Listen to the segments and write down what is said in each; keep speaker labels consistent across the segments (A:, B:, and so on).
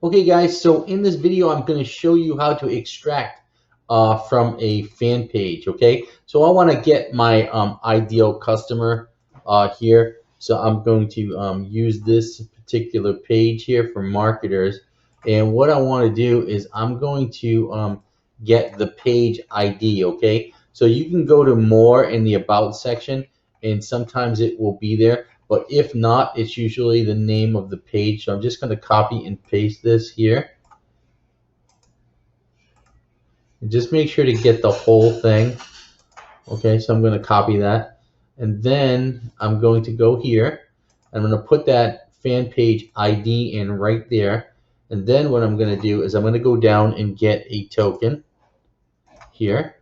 A: Okay guys, so in this video I'm going to show you how to extract from a fan page. Okay, so I want to get my ideal customer here, so I'm going to use this particular page here for marketers, and what I want to do is I'm going to get the page ID. Okay, so you can go to more in the about section and sometimes it will be there, but if not, it's usually the name of the page. So I'm just going to copy and paste this here. And just make sure to get the whole thing. Okay, so I'm going to copy that. And then I'm going to go here. I'm going to put that fan page ID in right there. And then what I'm going to do is I'm going to go down and get a token here.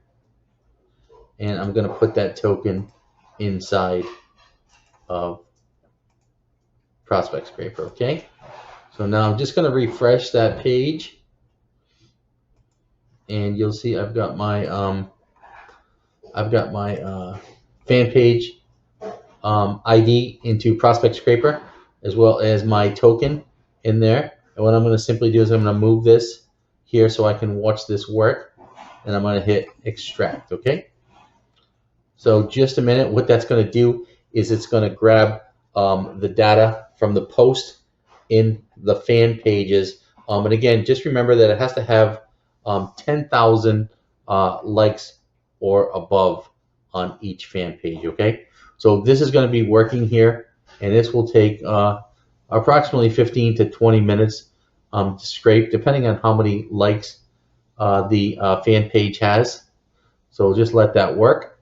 A: And I'm going to put that token inside of Prospect Scraper. Okay. So now I'm just going to refresh that page, and you'll see I've got my fan page ID into Prospect Scraper, as well as my token in there. And what I'm going to simply do is I'm going to move this here so I can watch this work, and I'm going to hit extract. Okay. So just a minute. What that's going to do is it's going to grab the data from the post in the fan pages. And again, just remember that it has to have 10,000 likes or above on each fan page. Okay, so this is going to be working here, and this will take approximately 15 to 20 minutes to scrape, depending on how many likes the fan page has. So just let that work.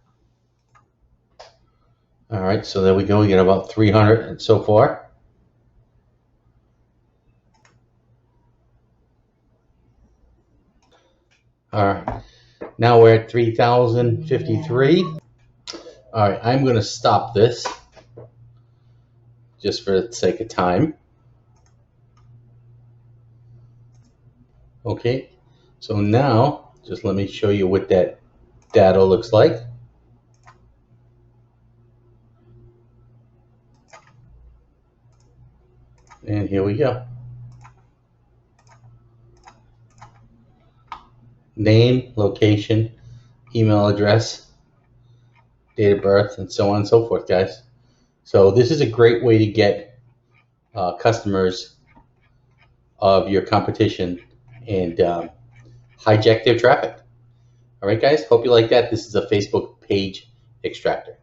A: All right, so there we go. We get about 300 so far. All right, now we're at 3,053. All right, I'm going to stop this just for the sake of time. Okay, so now just let me show you what that data looks like. And here we go. Name, location, email address, date of birth, and so on and so forth, guys. So this is a great way to get customers of your competition and hijack their traffic. All right, guys, hope you like that. This is a Facebook page extractor.